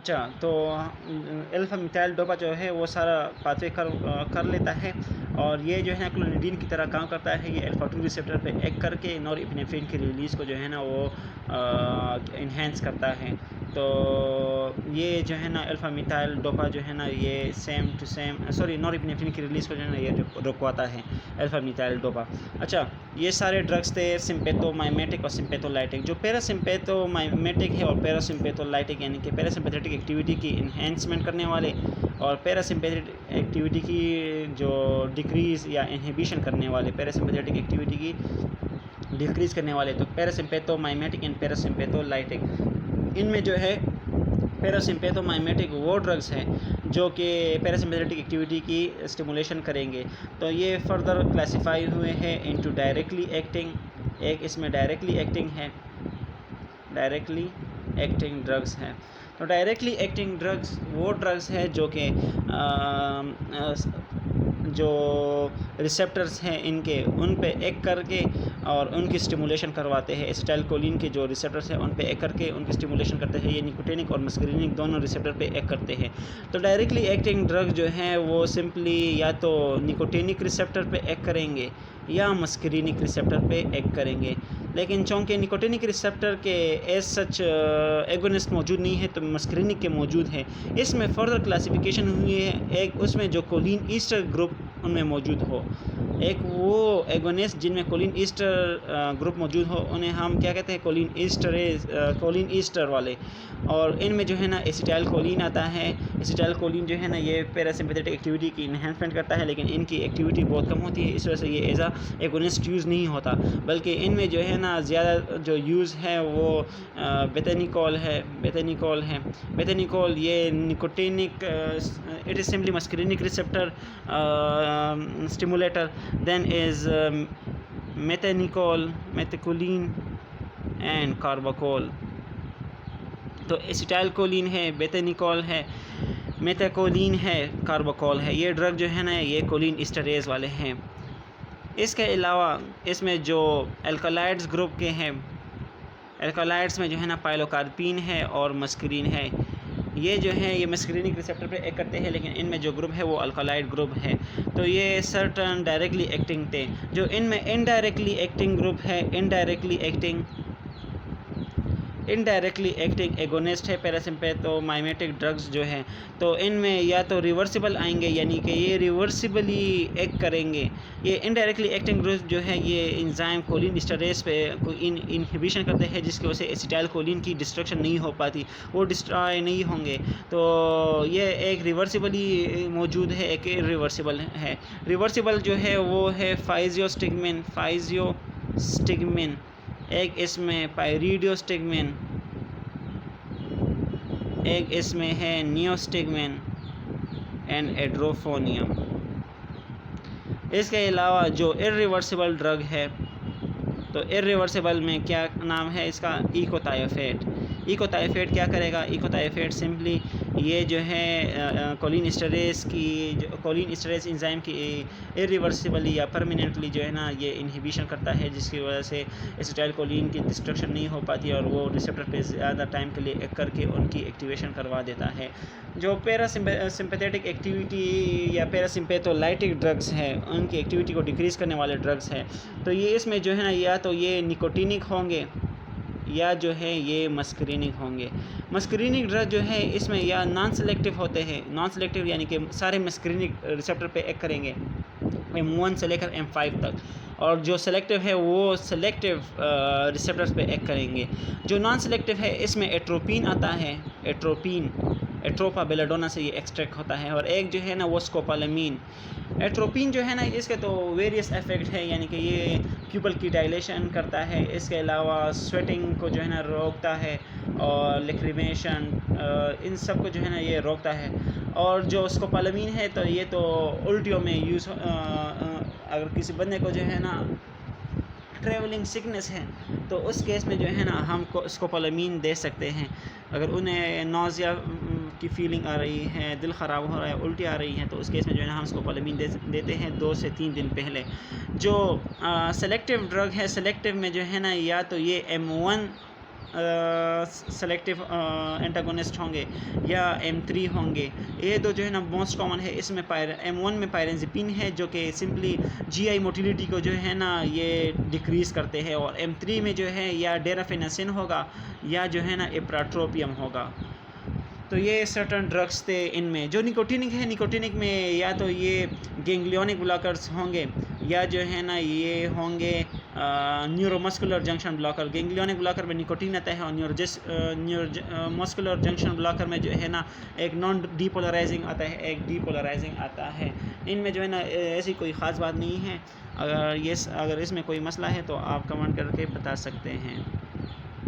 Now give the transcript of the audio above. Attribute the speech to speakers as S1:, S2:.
S1: अच्छा, तो alpha methyl dopa जो है वो सारा पाथवे कर लेता है, और ये जो है ना क्लोनिडीन की तरह काम करता है। ये अल्फ़ा 2 रिसेप्टर पे एक्ट करके नॉरएपिनेफ्रिन की रिलीज़ को जो है ना वो एनहांस करता है। तो ये जो है ना अल्फ़ा मिथाइल डोपा जो है ना ये सेम टू सेम नॉरएपिनेफ्रिन की रिलीज़ को जो है ना ये रुकवाता है अल्फ़ा मिथाइल डोपा। अच्छा, ये सारे ड्रग्स थे सिम्पैथोमाइमेटिक और सिम्पैथोलाइटिक। जो पैरासिम्पैथोमाइमेटिक है और पैरासिम्पैथोलाइटिक यानी कि पैरासिम्पैथेटिक एक्टिविटी की इन्हेंसमेंट करने वाले और पैरासिम्पैथेटिक एक्टिविटी की जो डिक्रीज़ या इनहिबिशन करने वाले, पैरासिम्पैथेटिक एक्टिविटी की डिक्रीज़ करने वाले, तो पैरासिम्पैथोमाइमेटिक एंड पैरासिम्पैथोलाइटिक। इनमें जो है पैरासिम्पैथोमाइमेटिक वो ड्रग्स हैं जो कि पैरासिम्पैथेटिक एक्टिविटी की स्टिमुलेशन करेंगे। तो ये फर्दर क्लासिफाई हुए हैं इनटू डायरेक्टली एक्टिंग, एक इसमें डायरेक्टली एक्टिंग है, डायरेक्टली एक्टिंग ड्रग्स हैं। तो डायरेक्टली एक्टिंग ड्रग्स वो ड्रग्स हैं जो कि जो रिसेप्टर्स हैं इनके उन पे एक्ट करके और उनकी स्टिमुलेशन करवाते हैं। एसिटाइलकोलिन के जो रिसेप्टर्स हैं उन पे एक्ट करके उनकी स्टिमुलेशन करते हैं। ये निकोटिनिक और मस्करीनिक दोनों रिसेप्टर पे एक्ट करते हैं। तो डायरेक्टली एक्टिंग ड्रग जो हैं वो सिंपली या तो निकोटिनिक रिसेप्टर पे एक्ट करेंगे या मस्करीनिक रिसेप्टर पे एक्ट करेंगे। लेकिन चूँकि निकोटिनिक रिसेप्टर के एज सच एगोनिस्ट मौजूद नहीं है तो मस्करीनिक के मौजूद है। इसमें फर्दर क्लासिफिकेशन हुई है, एक उसमें जो कोलिन ईस्टर ग्रुप उनमें मौजूद हो, एक वो एगोनिस्ट जिनमें कोलिन ईस्टर ग्रुप मौजूद हो, उन्हें हम क्या कहते हैं, कोलिन ईस्टर वाले। और इनमें जो है ना एसिटाइलकोलिन आता है। एसिटाइलकोलिन जो है ना ये पैरासिम्पैथेटिक एक्टिविटी की इन्हांसमेंट करता है, लेकिन इनकी एक्टिविटी बहुत कम होती है, इस वजह से ये एज आ एगोनिस्ट यूज़ नहीं होता। बल्कि इनमें जो है ना ज़्यादा जो यूज़ है वो बेथेनिकोल है। बेथेनिकोल ये nicotinic, it is simply muscarinic receptor stimulator. Then is methacholine and carbachol. तो एसिटाइलकोलिन है, बेथेनिकोल है, मेथाकोलिन है, कार्बाकोल है। ये ड्रग जो है ना ये कोलिन ईस्टरेज वाले हैं। इसके अलावा इसमें जो एल्कलाइड्स ग्रुप के हैं, एल्कलाइड्स में जो है ना पाइलोकार्पिन है और मस्करीन है। ये जो है ये मस्करीनिक रिसेप्टर पे एक्ट करते हैं, लेकिन इनमें जो ग्रुप है वो अल्कलाइड ग्रुप है। तो ये सर्टन डायरेक्टली एक्टिंग थे। जो इनमें इनडायरेक्टली एक्टिंग ग्रुप है, इनडायरेक्टली एक्टिंग एगोनिस्ट है पैरासिम्पैथोमाइमेटिक ड्रग्स जो हैं, तो इनमें या तो रिवर्सिबल आएंगे यानी कि ये रिवर्सिबली एक्ट करेंगे। ये इनडायरेक्टली एक्टिंग ग्रुप जो है ये एंजाइम कोलिन ईस्टरेज पे इनहिबिशन करते हैं, जिसकी वजह से एसिटाइलकोलिन की डिस्ट्रक्शन नहीं हो पाती, वो डिस्ट्रॉय नहीं होंगे। तो ये एक रिवर्सिबली मौजूद है, एक इरिवर्सिबल है। रिवर्सिबल जो है वो है फाइजियोस्टिगमिन, एक इसमें पायरिडियोस्टिगमिन, एक इसमें है नियोस्टिगमिन एंड एड्रोफोनियम। इसके अलावा जो इरिवर्सिबल ड्रग है, तो इरिवर्सिबल में क्या नाम है इसका, इकोथायोफेट। इकोथायोफेट क्या करेगा, इकोथायोफेट सिंपली ये जो है कोलिन ईस्टरेज एंजाइम की इरिवर्सिबली या परमानेंटली जो है ना ये इनहिबिशन करता है, जिसकी वजह से एसिटाइलकोलिन की डिस्ट्रक्शन नहीं हो पाती और वो रिसेप्टर पे ज़्यादा टाइम के लिए एक्ट करके उनकी एक्टिवेशन करवा देता है। जो पैरासिम्पैथेटिक एक्टिविटी या पैरासिम्पैथोलाइटिक ड्रग्स हैं उनकी एक्टिविटी को डिक्रीज़ करने वाले ड्रग्स हैं। तो ये इसमें जो है ना या तो ये निकोटिनिक होंगे या जो है ये मस्करीनिक होंगे। मस्करीनिक ड्रग जो है इसमें या नॉन सेलेक्टिव होते हैं, नॉन सेलेक्टिव यानी कि सारे मस्करीनिक रिसेप्टर पे एक्ट करेंगे M1 से लेकर M5 तक, और जो सेलेक्टिव है वो सेलेक्टिव रिसेप्टर्स पे एक्ट करेंगे। जो नॉन सेलेक्टिव है इसमें एट्रोपिन आता है, एट्रोपा बेलाडोना से ये एक्सट्रैक्ट होता है, और एक जो है ना वो स्कोपोलामीन। एट्रोपिन जो है ना इसके तो वेरियस इफेक्ट है, यानी कि ये प्यूपल की डायलेशन करता है, इसके अलावा स्वेटिंग को जो है ना रोकता है और लिक्रिमेशन, इन सब को जो है ना ये रोकता है। और जो स्कोपोलामीन है तो ये तो उल्टियों में यूज़, अगर किसी बंदे को जो है ना ट्रैवलिंग सिकनेस है तो उस केस में जो है ना हम स्कोपोलामीन दे सकते हैं। अगर उन्हें नौजिया की फीलिंग आ रही है, दिल ख़राब हो रहा है, उल्टी आ रही है, तो उस केस में जो है ना हम स्कोपोलामीन देते हैं 2 से 3 दिन पहले। जो सेलेक्टिव ड्रग है, सेलेक्टिव में जो है ना या तो ये M1 सेलेक्टिव एंटागोनिस्ट होंगे या M3 होंगे। ये दो जो है ना मोस्ट कॉमन है। इसमें M1 में पायरेंजिपिन है जो कि सिंपली GI मोटिलिटी को जो है ना ये डिक्रीज़ करते हैं, और M3 में जो है या डेराफेनासिन होगा या जो है ना इप्राट्रोपियम होगा। तो ये सर्टन ड्रग्स थे। इनमें जो निकोटिनिक है, निकोटिनिक में या तो ये गेंग्लियोनिक ब्लॉकर्स होंगे या जो है ना ये होंगे न्यूरोमस्कुलर जंक्शन ब्लॉकर। गेंग्लियोनिक ब्लॉकर में निकोटिन आता है और मस्कुलर जंक्शन ब्लॉकर में जो है ना एक नॉन डीपोलराइजिंग आता है, एक डीपोलराइजिंग आता है। इनमें जो है ना ऐसी कोई ख़ास बात नहीं है। अगर इसमें कोई मसला है तो आप कमेंट करके बता सकते हैं।